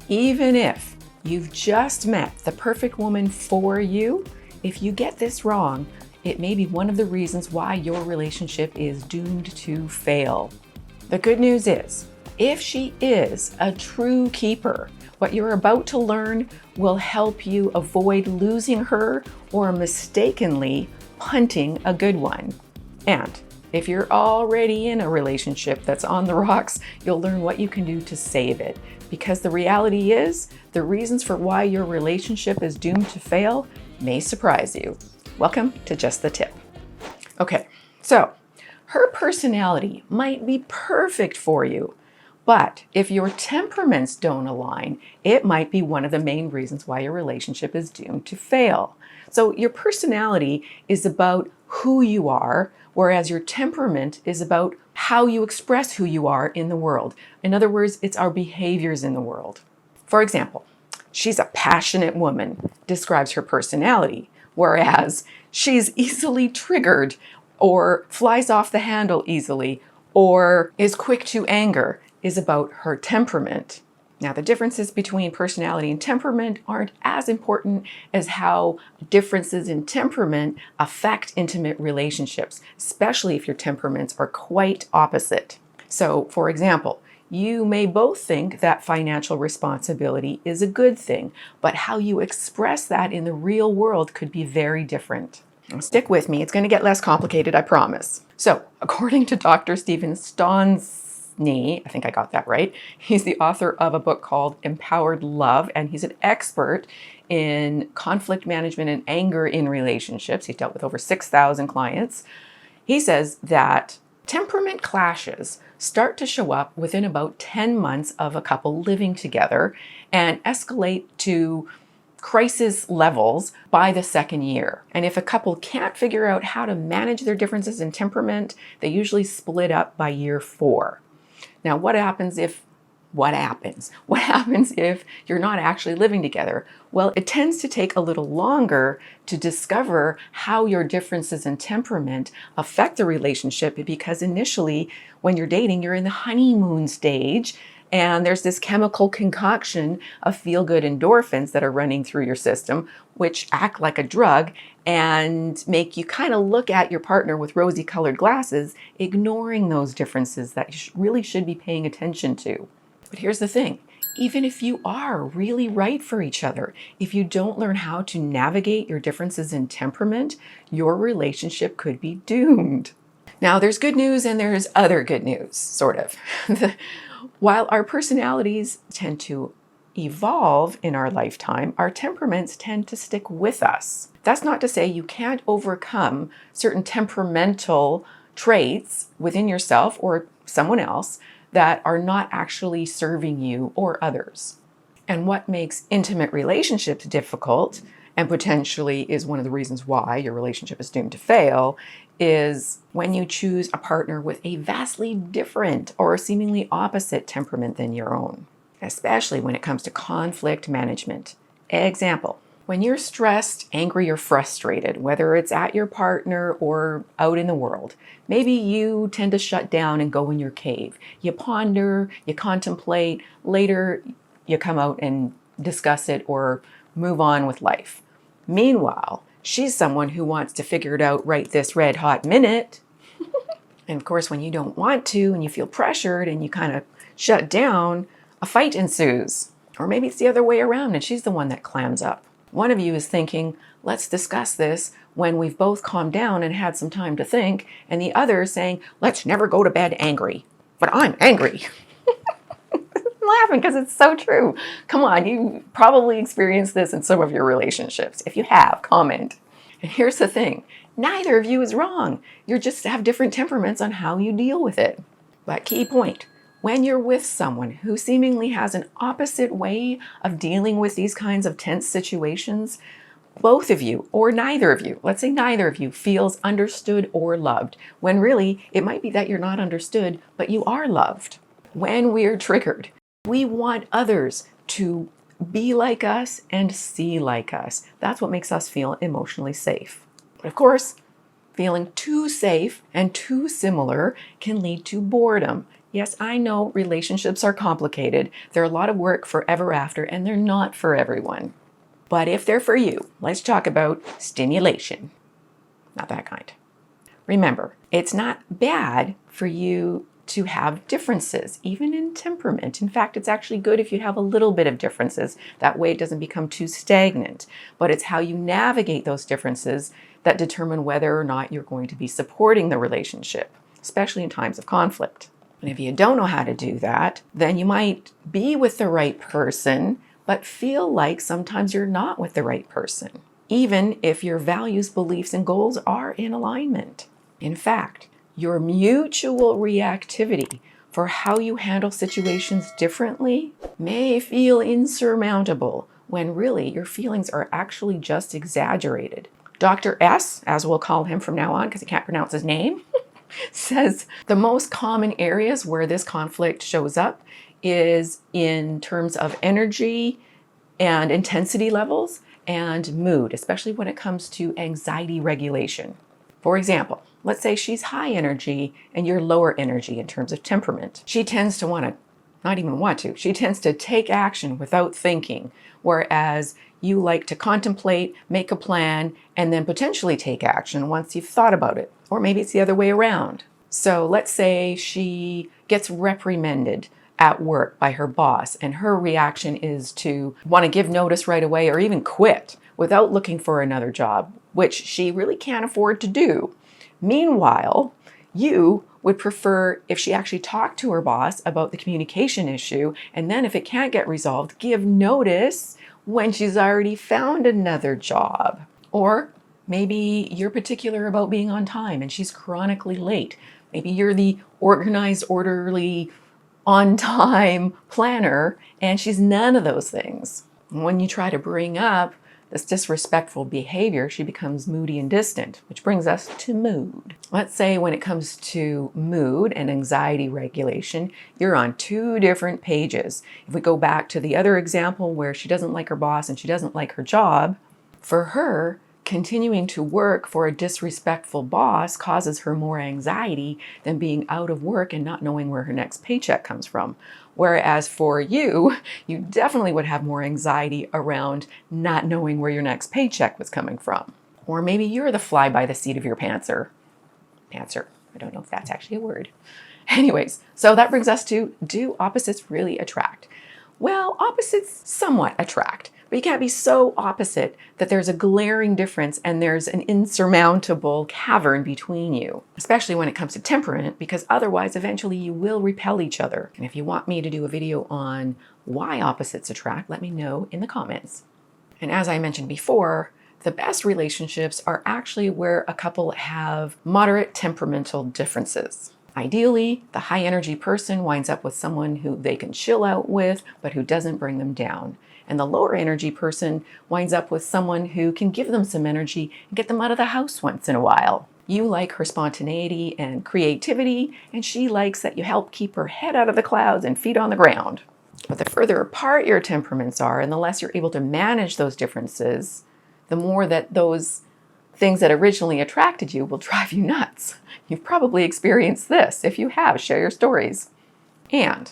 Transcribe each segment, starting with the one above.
Even if you've just met the perfect woman for you, if you get this wrong, it may be one of the reasons why your relationship is doomed to fail. The good news is, if she is a true keeper, what you're about to learn will help you avoid losing her or mistakenly punting a good one. And if you're already in a relationship that's on the rocks, you'll learn what you can do to save it. Because the reality is, the reasons for why your relationship is doomed to fail may surprise you. Welcome to Just the Tip. Okay, so her personality might be perfect for you, but if your temperaments don't align, it might be one of the main reasons why your relationship is doomed to fail. So your personality is about who you are, whereas your temperament is about how you express who you are in the world. In other words, it's our behaviors in the world. For example, she's a passionate woman, describes her personality, whereas she's easily triggered or flies off the handle easily or is quick to anger is about her temperament. Now, the differences between personality and temperament aren't as important as how differences in temperament affect intimate relationships, especially if your temperaments are quite opposite. So, for example, you may both think that financial responsibility is a good thing, but how you express that in the real world could be very different. Now, stick with me, it's going to get less complicated, I promise. So, according to Dr. Stephen Stonsny, I think I got that right. He's the author of a book called Empowered Love, and he's an expert in conflict management and anger in relationships. He's dealt with over 6,000 clients. He says that temperament clashes start to show up within about 10 months of a couple living together and escalate to crisis levels by the second year. And if a couple can't figure out how to manage their differences in temperament, they usually split up by year 4. Now, what happens if you're not actually living together? Well, it tends to take a little longer to discover how your differences in temperament affect the relationship, because initially, when you're dating, you're in the honeymoon stage, and there's this chemical concoction of feel-good endorphins that are running through your system, which act like a drug and make you kind of look at your partner with rosy-colored glasses, ignoring those differences that you really should be paying attention to. But here's the thing. Even if you are really right for each other, if you don't learn how to navigate your differences in temperament, your relationship could be doomed. Now, there's good news and there's other good news, sort of. While our personalities tend to evolve in our lifetime, our temperaments tend to stick with us. That's not to say you can't overcome certain temperamental traits within yourself or someone else that are not actually serving you or others. And what makes intimate relationships difficult, and potentially is one of the reasons why your relationship is doomed to fail, is when you choose a partner with a vastly different or seemingly opposite temperament than your own, especially when it comes to conflict management. Example, when you're stressed, angry, or frustrated, whether it's at your partner or out in the world, maybe you tend to shut down and go in your cave. You ponder, you contemplate, later you come out and discuss it or move on with life. Meanwhile, she's someone who wants to figure it out right this red hot minute. And of course, when you don't want to and you feel pressured and you kind of shut down, a fight ensues. Or maybe it's the other way around and she's the one that clams up. One of you is thinking, let's discuss this when we've both calmed down and had some time to think. And the other is saying, let's never go to bed angry. But I'm angry. Laughing because it's so true. Come on, you probably experienced this in some of your relationships. If you have, comment. And here's the thing, neither of you is wrong. You just have different temperaments on how you deal with it. But key point, when you're with someone who seemingly has an opposite way of dealing with these kinds of tense situations, both of you, or neither of you, let's say neither of you, feels understood or loved, when really it might be that you're not understood, but you are loved. When we're triggered, we want others to be like us and see like us. That's what makes us feel emotionally safe. But of course, feeling too safe and too similar can lead to boredom. Yes, I know relationships are complicated. They're a lot of work forever after, and they're not for everyone. But if they're for you, let's talk about stimulation. Not that kind. Remember, it's not bad for you to have differences, even in temperament. In fact, it's actually good if you have a little bit of differences. That way it doesn't become too stagnant. But it's how you navigate those differences that determine whether or not you're going to be supporting the relationship, especially in times of conflict. And if you don't know how to do that, then you might be with the right person, but feel like sometimes you're not with the right person, even if your values, beliefs, and goals are in alignment. In fact, your mutual reactivity for how you handle situations differently may feel insurmountable when really your feelings are actually just exaggerated. Dr. S, as we'll call him from now on because he can't pronounce his name, says the most common areas where this conflict shows up is in terms of energy and intensity levels and mood, especially when it comes to anxiety regulation. For example, let's say she's high energy and you're lower energy in terms of temperament. She tends to she tends to take action without thinking, whereas you like to contemplate, make a plan, and then potentially take action once you've thought about it. Or maybe it's the other way around. So let's say she gets reprimanded at work by her boss, and her reaction is to want to give notice right away or even quit without looking for another job, which she really can't afford to do. Meanwhile, you would prefer if she actually talked to her boss about the communication issue, and then if it can't get resolved, give notice when she's already found another job. Or maybe you're particular about being on time and she's chronically late. Maybe you're the organized, orderly, on-time planner and she's none of those things. When you try to bring up this disrespectful behavior, she becomes moody and distant, which brings us to mood. Let's say when it comes to mood and anxiety regulation, you're on two different pages. If we go back to the other example where she doesn't like her boss and she doesn't like her job, for her, continuing to work for a disrespectful boss causes her more anxiety than being out of work and not knowing where her next paycheck comes from. Whereas for you, you definitely would have more anxiety around not knowing where your next paycheck was coming from. Or maybe you're the fly by the seat of your pantser. Pantser. I don't know if that's actually a word. Anyways, so that brings us to, do opposites really attract? Well, opposites somewhat attract. But you can't be so opposite that there's a glaring difference and there's an insurmountable cavern between you, especially when it comes to temperament, because otherwise eventually you will repel each other. And if you want me to do a video on why opposites attract, let me know in the comments. And as I mentioned before, the best relationships are actually where a couple have moderate temperamental differences. Ideally, the high energy person winds up with someone who they can chill out with, but who doesn't bring them down. And the lower energy person winds up with someone who can give them some energy and get them out of the house once in a while. You like her spontaneity and creativity, and she likes that you help keep her head out of the clouds and feet on the ground. But the further apart your temperaments are, and the less you're able to manage those differences, the more that those things that originally attracted you will drive you nuts. You've probably experienced this. If you have, share your stories. And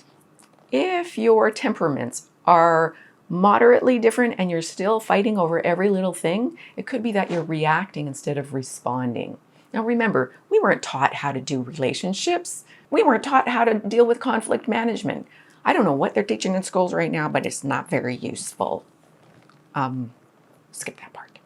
if your temperaments are moderately different and you're still fighting over every little thing, it could be that you're reacting instead of responding. Now remember, we weren't taught how to do relationships. We weren't taught how to deal with conflict management. I don't know what they're teaching in schools right now, but it's not very useful. Skip that part.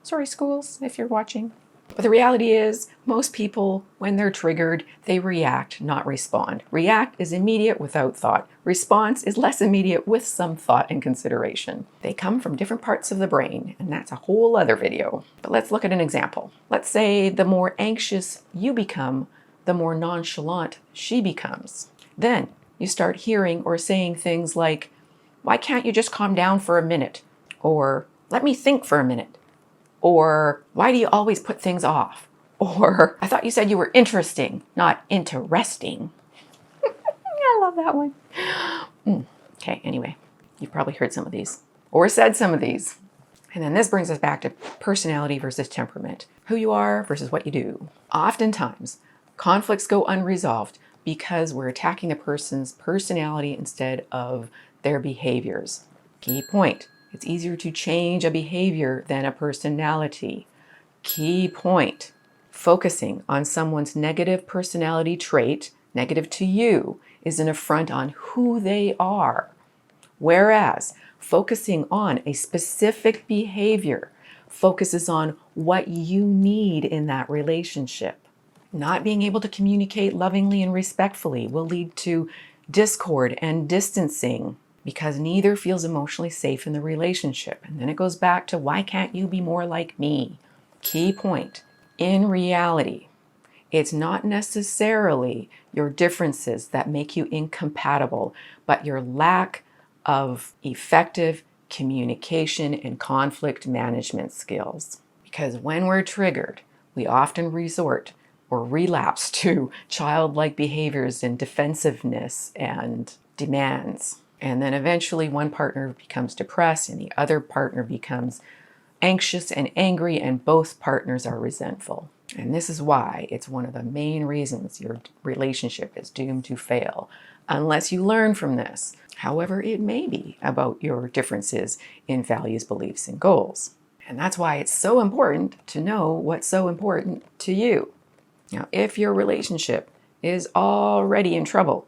Sorry, schools, if you're watching. But the reality is, most people, when they're triggered, they react, not respond. React is immediate without thought. Response is less immediate with some thought and consideration. They come from different parts of the brain, and that's a whole other video. But let's look at an example. Let's say the more anxious you become, the more nonchalant she becomes. Then you start hearing or saying things like, "Why can't you just calm down for a minute?" Or, "Let me think for a minute." Or, "Why do you always put things off?" Or, "I thought you said you were interesting, not interesting." I love that one. Okay, anyway, you've probably heard some of these or said some of these. And then this brings us back to personality versus temperament. Who you are versus what you do. Oftentimes, conflicts go unresolved because we're attacking the person's personality instead of their behaviors. Key point. It's easier to change a behavior than a personality. Key point. Focusing on someone's negative personality trait, negative to you, is an affront on who they are. Whereas focusing on a specific behavior focuses on what you need in that relationship. Not being able to communicate lovingly and respectfully will lead to discord and distancing because neither feels emotionally safe in the relationship. And then it goes back to, why can't you be more like me? Key point. In reality, it's not necessarily your differences that make you incompatible, but your lack of effective communication and conflict management skills. Because when we're triggered, we often resort or relapse to childlike behaviors and defensiveness and demands. And then eventually one partner becomes depressed and the other partner becomes anxious and angry, and both partners are resentful. And this is why it's one of the main reasons your relationship is doomed to fail, unless you learn from this, however it may be, about your differences in values, beliefs, and goals. And that's why it's so important to know what's so important to you. Now, if your relationship is already in trouble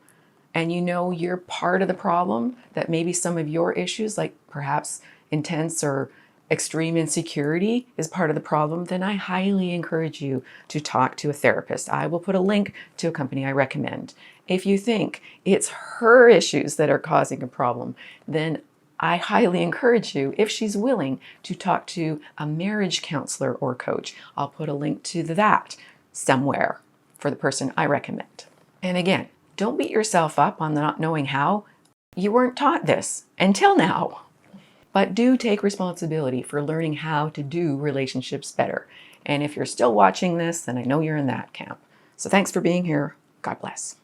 and you know you're part of the problem, that maybe some of your issues, like perhaps intense or extreme insecurity, is part of the problem, then I highly encourage you to talk to a therapist. I will put a link to a company I recommend. If you think it's her issues that are causing a problem, then I highly encourage you, if she's willing, to talk to a marriage counselor or coach. I'll put a link to that somewhere for the person I recommend. And again, don't beat yourself up on not knowing how. You weren't taught this until now. But do take responsibility for learning how to do relationships better. And if you're still watching this, then I know you're in that camp. So thanks for being here. God bless.